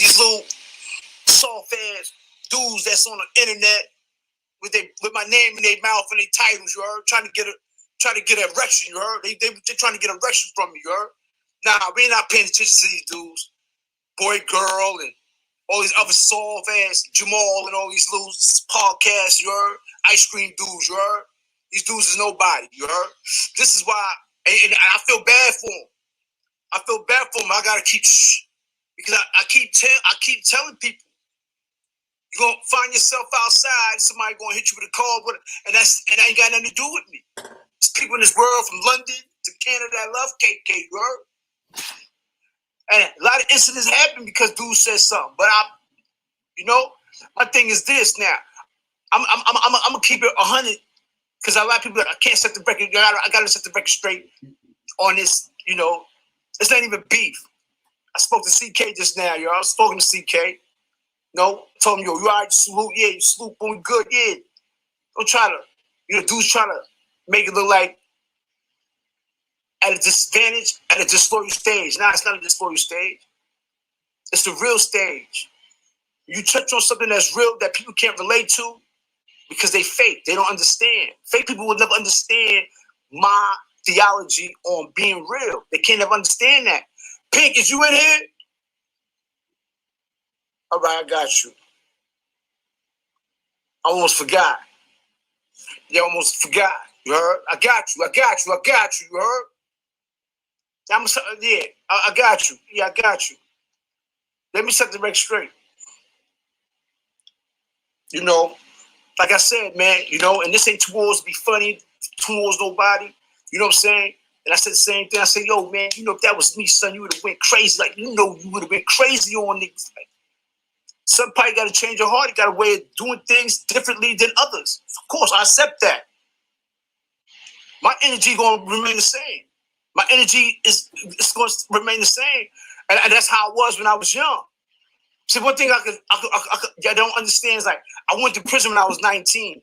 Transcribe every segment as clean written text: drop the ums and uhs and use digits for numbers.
these little soft ass dudes that's on the internet with my name in their mouth and their titles, you heard, trying to get an erection, you heard. They're trying to get an erection from me, you heard. Nah, we ain't not paying attention to these dudes, boy, girl, and all these other soft ass Jamal and all these little podcasts, you heard. Ice cream dudes, you heard. These dudes is nobody, you heard. This is why, and I feel bad for them. I feel bad for them. I gotta keep because I keep telling people, you're gonna find yourself outside, somebody gonna hit you with a car, and that ain't got nothing to do with me. There's people in this world from London to Canada that love KK, you heard? And a lot of incidents happen because dude says something. But my thing is this now. I'm gonna keep it 100 because a lot of people I can't set the record. I gotta set the record straight on this. It's not even beef. I spoke to CK just now, yo. I was talking to CK. Told him, yo, you all right, salute, yeah, you salute, boom, good, yeah. Don't try to, dudes trying to make it look like at a disadvantage, at a disloyal stage. Nah, it's not a disloyal stage. It's the real stage. You touch on something that's real that people can't relate to because they fake. They don't understand. Fake people will never understand my theology on being real. They can't ever understand that. Pink, is you in here? All right, I got you. I almost forgot. You almost forgot. You heard? I got you. You heard? I got you. Yeah, I got you. Let me set the record straight. Like I said, man, and this ain't towards to be funny, towards nobody. You know what I'm saying? And I said the same thing. I said, yo, man, if that was me, son, you would have went crazy. Like, you would have been crazy on niggas. Like, somebody got to change your heart. You got a way of doing things differently than others. Of course, I accept that. My energy going to remain the same. My energy is going to remain the same. And that's how it was when I was young. See, one thing I don't understand is, like, I went to prison when I was 19.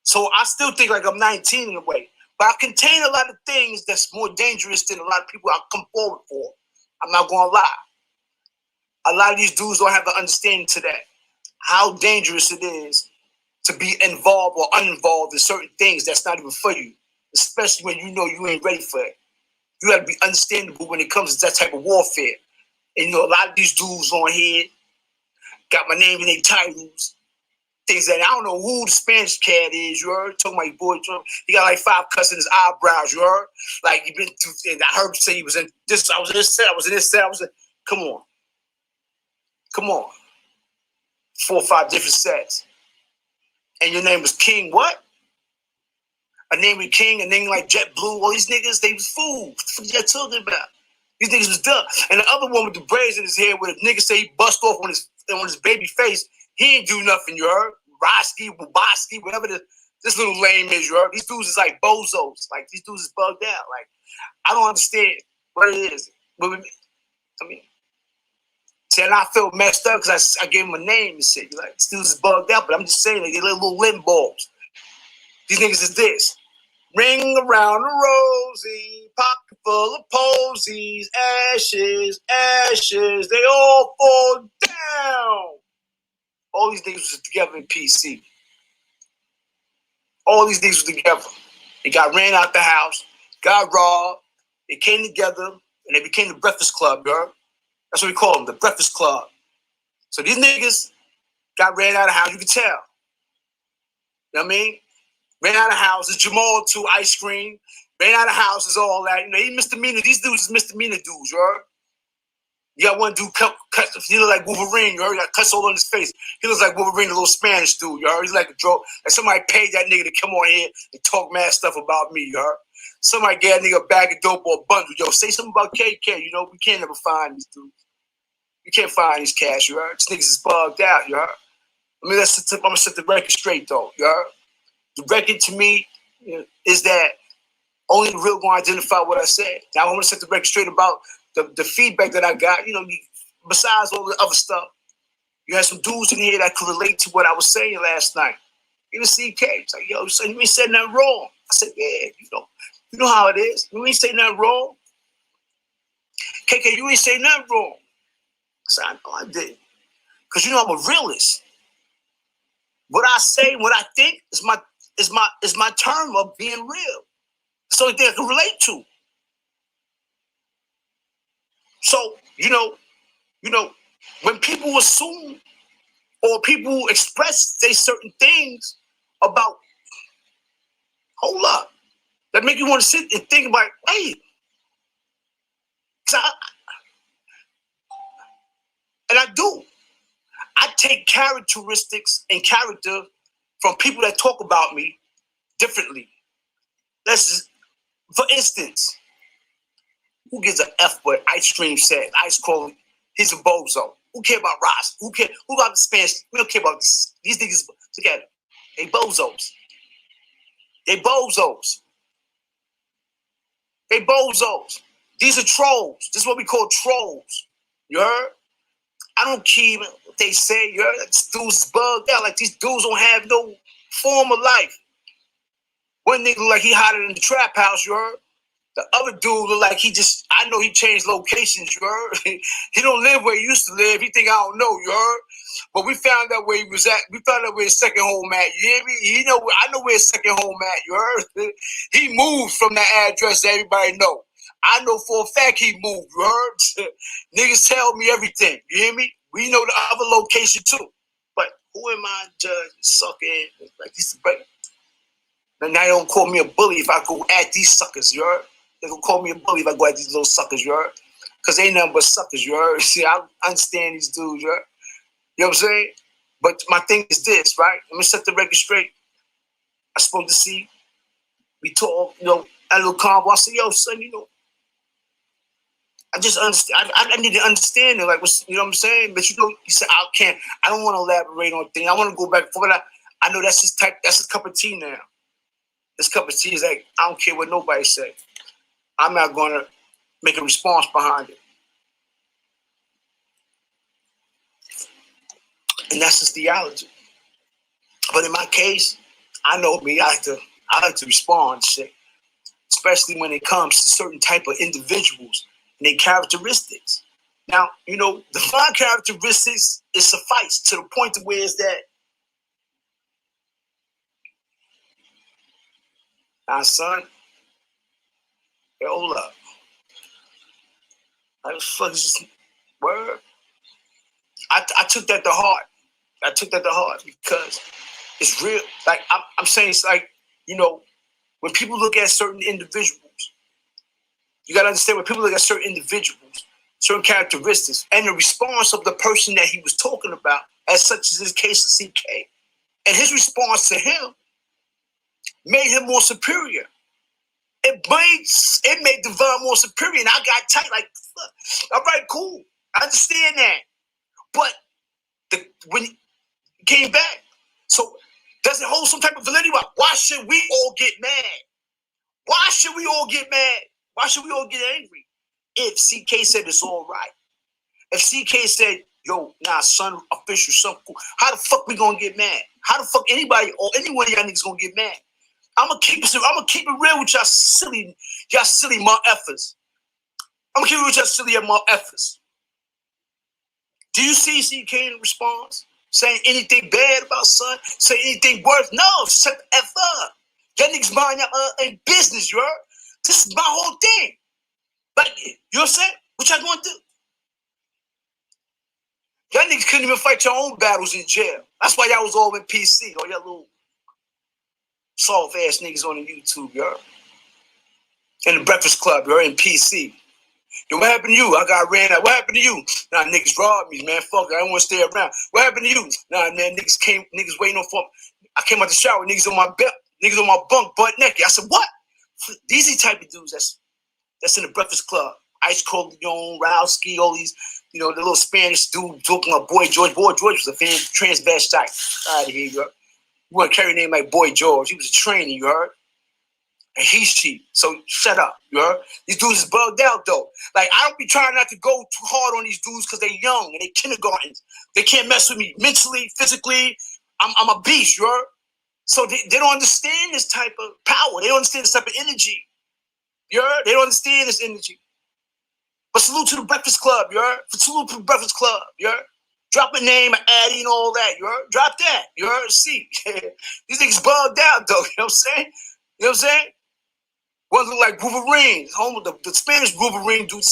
So I still think like I'm 19 in a way. But I contain a lot of things that's more dangerous than a lot of people I come forward for. I'm not going to lie. A lot of these dudes don't have the understanding to that. How dangerous it is to be involved or uninvolved in certain things that's not even for you. Especially when you ain't ready for it. You got to be understandable when it comes to that type of warfare. And a lot of these dudes on here got my name in their titles. Things that I don't know who the Spanish cat is, you heard? Talking about your boy Trump. He got like 5 cuts in his eyebrows, you heard? Like, he been through, and I heard him say he was in this, I was in this set, I was in this set, come on. 4 or 5 different sets. And your name was King what? A name like King, a name like JetBlue, all these niggas, they was fools. What the fuck you talking about? These niggas was dumb. And the other one with the braids in his hair where the nigga say he bust off on his baby face, he ain't do nothing, you heard? Roski, Waboski, whatever this little lame is, you heard? These dudes is like bozos. Like, these dudes is bugged out. Like, I don't understand what it is. See, and I feel messed up because I gave him a name and shit. Like, these dudes is bugged out, but I'm just saying, like, they're little limb balls. These niggas is this. Ring around the rosy, pocket full of posies, ashes, they all fall down. All these niggas was together in PC. All these niggas was together. They got ran out the house, got robbed, they came together, and they became the Breakfast Club, girl. That's what we call them, the Breakfast Club. So these niggas got ran out of the house, you can tell. You know what I mean? Ran out of the house, it's Jamal too, ice cream. Ran out of the house is all that. He misdemeanor. These dudes is misdemeanor dudes, you heard? You got one dude cut, he look like Wolverine, you heard? He got cuts all on his face. He looks like Wolverine, the little Spanish dude, you heard? He's like a joke. Like somebody paid that nigga to come on here and talk mad stuff about me, you heard? Somebody gave that nigga a bag of dope or a bundle. Yo, say something about KK, we can't never find these dudes. We can't find these cats, you heard? These niggas is bugged out, you heard? I'm gonna set the record straight, though, you heard? The record to me is that only the real gonna identify what I said. Now I want to set the record straight about the feedback that I got. Besides all the other stuff, you had some dudes in here that could relate to what I was saying last night. Even CK, it's like, yo, son, you ain't said nothing wrong. I said, yeah, you know how it is. You ain't say nothing wrong. KK, you ain't say nothing wrong. said, I know I didn't. Because you know I'm a realist. What I say, what I think is my term of being real. It's the only thing I can relate to. So, you know, when people assume or people express say certain things about, hold up, that make you want to sit and think about, hey, and I do. I take characteristics and character from people that talk about me differently. For instance, who gives a F what Ice Cream said? Ice Cold, he's a bozo. Who care about Ross? Who care? Who about the Spanish? We don't care about this. These niggas together. They bozos. They bozos. They bozos. These are trolls. This is what we call trolls. You heard? I don't care what they say. You heard? These dudes bugged out. Like these dudes don't have no form of life. One nigga look like he hotter in the trap house. You heard? The other dude look like I know he changed locations, you heard? He don't live where he used to live. He think I don't know, you heard? But we found out where he was at. We found out where his second home at. You hear me? I know where his second home at, you heard? He moved from that address that everybody know. I know for a fact he moved, you heard? Niggas tell me everything, you hear me? We know the other location too. But who am I judge sucking? Like this is break. And now they don't call me a bully if I go at these suckers, you heard? They gonna call me a bully if I go at these little suckers, you heard? Because they ain't nothing but suckers, you heard? See, I understand these dudes, you heard? You know what I'm saying? But my thing is this, right? Let me set the record straight. I spoke to C. We talked, at a little convo. I said, yo, son, I just understand. I need to understand it. Like, you know what I'm saying? But he said, I don't want to elaborate on things. I want to go back and forth. I know that's his cup of tea now. This cup of tea is like, I don't care what nobody say. I'm not going to make a response behind it. And that's his theology. But in my case, I know me, I like to respond to shit, especially when it comes to certain type of individuals and their characteristics. Now, divine characteristics is suffice to the point to where is that now, son, hey, hold up. How the fuck is this word? I took that to heart. I took that to heart because it's real. Like I'm saying, it's like, when people look at certain individuals, you gotta understand when people look at certain individuals, certain characteristics, and the response of the person that he was talking about, as such as this case of CK, and his response to him made him more superior. It made Devine more superior, and I got tight. Like, all right, cool, I understand that, but when he came back, so does it hold some type of validity? Why should we all get mad? Why should we all get mad? Why should we all get angry? If CK said it's all right, if CK said, yo, nah, son, official, something cool, how the fuck we gonna get mad? How the fuck anybody or any one of y'all niggas gonna get mad? I'm gonna keep it real with y'all silly mother effers. I'm gonna keep it with y'all silly mother effers. Do you see CK in response? Saying anything bad about son? Saying anything worse? No, shut the F up. Y'all niggas mind your business, you heard? This is my whole thing. Like, you know what I'm saying? What y'all gonna do? Y'all niggas couldn't even fight your own battles in jail. That's why y'all was all in PC. All y'all little soft ass niggas on the YouTube, you heard? In the Breakfast Club, you're in PC. Yo, what happened to you? I got ran out. What happened to you? Nah, niggas robbed me, man. Fuck it. I don't want to stay around. What happened to you? Nah, man, niggas waiting on for me. I came out the shower, niggas on my belt, niggas on my bunk, butt naked. I said, what? These are the type of dudes that's in the Breakfast Club. Ice Cold, Rowski, all these, the little Spanish dude talking about Boy George. Boy George was a fan, transvestite. Out of here, you heard? You want to carry a name like Boy George. He was a trainee, you heard? And he's cheap. So shut up, you heard? These dudes is bugged out, though. Like, I don't be trying not to go too hard on these dudes because they young and they kindergartens. They can't mess with me mentally, physically. I'm a beast, you heard? So they don't understand this type of power. They don't understand this type of energy. You heard? They don't understand this energy. But salute to the Breakfast Club, you heard? Salute to the Breakfast Club, you heard? Drop a name, Addy, and all that, you heard? Drop that, you heard? See, these niggas bugged out, though, you know what I'm saying? You know what I'm saying? One look like Wolverine, home of the Spanish Wolverine dude.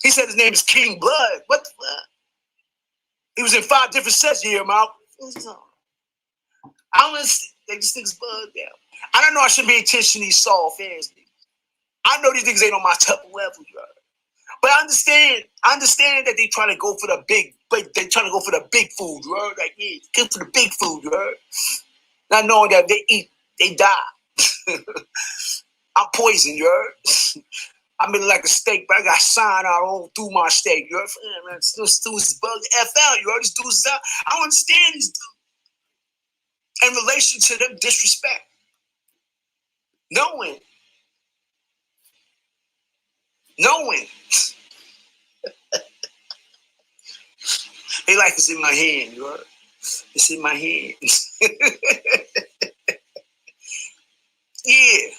He said his name is King Blood. What the fuck? He was in 5 different sets here, Mouth. I don't understand. They just niggas bugged out. I don't know. I shouldn't be attention to these soft ass niggas. I know these niggas ain't on my type of level, you heard? But I understand that they trying to go for the big, but they trying to go for the big food, you heard? Like, yeah, get for the big food, you heard? Not knowing that they eat, they die. I'm poisoned, you heard? I'm in like a steak, but I got sign out all through my steak, you heard? Yeah, man, these dudes is bugged the F out, you heard? These dudes is out. I don't understand these dudes. In relation to them disrespect. Knowing. They like it's in my hand, you heard? It's in my hand. Yeah.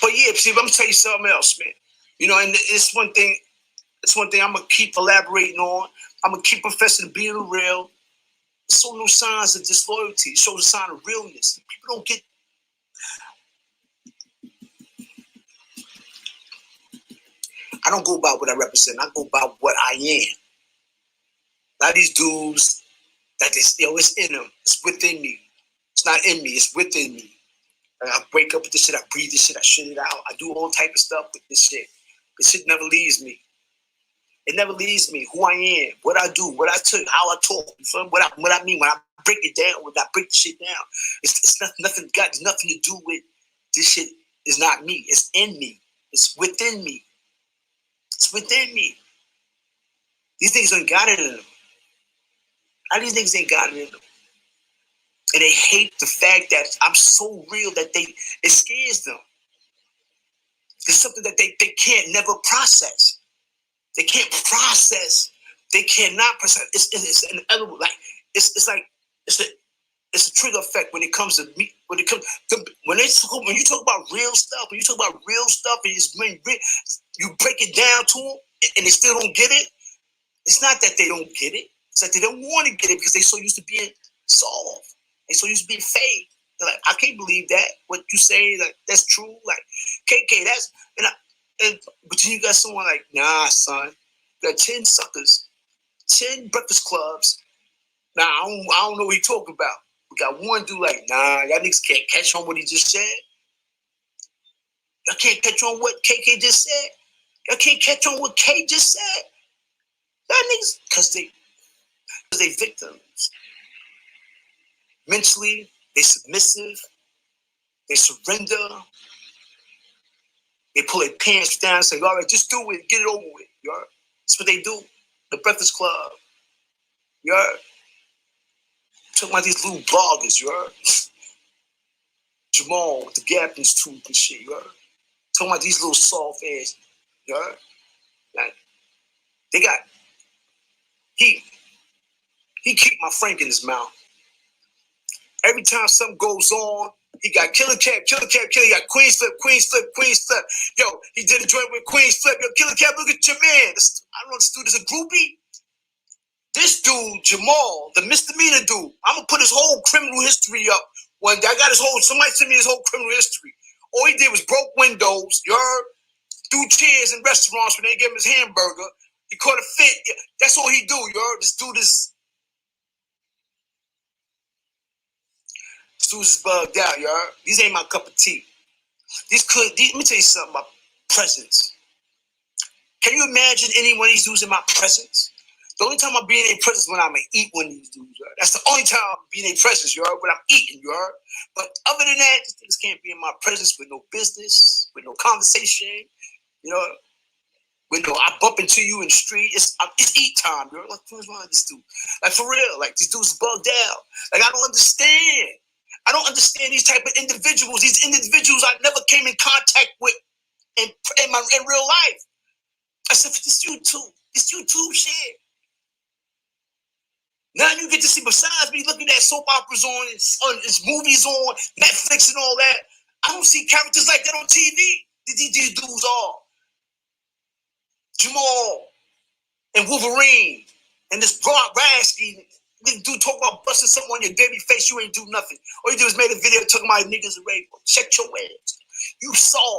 But yeah, see, I'm gonna tell you something else, man. You know, and it's one thing I'm gonna keep elaborating on. I'm gonna keep professing being real. Show no signs of disloyalty. Show the sign of realness. People don't get. I don't go about what I represent. I go about what I am. A lot of these dudes, that it's in them. It's within me. It's not in me. It's within me. And I wake up with this shit. I breathe this shit. I shit it out. I do all type of stuff with this shit. This shit never leaves me. It never leaves me. Who I am, what I do, what I took, how I talk, what I mean when I break it down, when I break the shit down. It's nothing. Got nothing to do with this shit. Is not me. It's in me. It's within me. It's within me. These things ain't got it in them. All these niggas ain't got it in them. And they hate the fact that I'm so real that it scares them. It's something that they can't never process. They can't process. They cannot process. It's inevitable. Like it's a trigger effect when it comes to me. When you talk about real stuff, and you break it down to them, and they still don't get it. It's not that they don't get it. It's that they don't want to get it because they're so used to being soft. They're so used to being fake. They're like, I can't believe that. What you say, like that's true. Like KK, that's but then you got someone like, nah, son. You got 10 suckers, 10 breakfast clubs. Nah, I don't know what he talking about. We got one dude like, nah, y'all niggas can't catch on what he just said. Y'all can't catch on what KK just said. Y'all can't catch on what K just said. Y'all niggas, because they victims. Mentally, they submissive. They surrender. They pull their pants down and say, all right, just do it. Get it over with. You heard? That's what they do. The Breakfast Club. You heard? Talking about these little bloggers. You heard? Jamal with the Gapins tooth and shit. You heard? Talking about these little soft ass. You heard? Like, they got... He keep my Frank in his mouth. Every time something goes on, he got Killer Cap. He got Queen Flip. Yo, he did a joint with Queen Flip. Yo, Killer Cap, look at your man. I don't know, this dude is a groupie. This dude, Jamal, the misdemeanor dude, I'm going to put his whole criminal history up. Somebody sent me his whole criminal history. All he did was broke windows, you heard? Threw chairs in restaurants when they gave him his hamburger. He caught a fit. That's all he do, you heard? This dude is bugged out, you heard? These ain't my cup of tea. Let me tell you something about presence. Can you imagine any one of these dudes in my presence? The only time I'm being in their presence when I'm going to eat one of these dudes, right? That's the only time I'm being in their presence, you heard? When I'm eating, you heard? But other than that, these things can't be in my presence with no business, with no conversation, you know? I bump into you in the street. It's eat time, you know? Like, what's wrong with this dude? Like, for real, like, these dudes bugged out. Like, I don't understand. I don't understand these type of individuals. These individuals I never came in contact with in real life. I said, this YouTube shit. Now you get to see, besides me looking at soap operas on, it's movies on, Netflix and all that, I don't see characters like that on TV. These dudes are. Jamal and Wolverine and this Brock Rasky. This dude talk about busting something on your baby face. You ain't do nothing. All you do is made a video talking about niggas and rape. Check your ass. You saw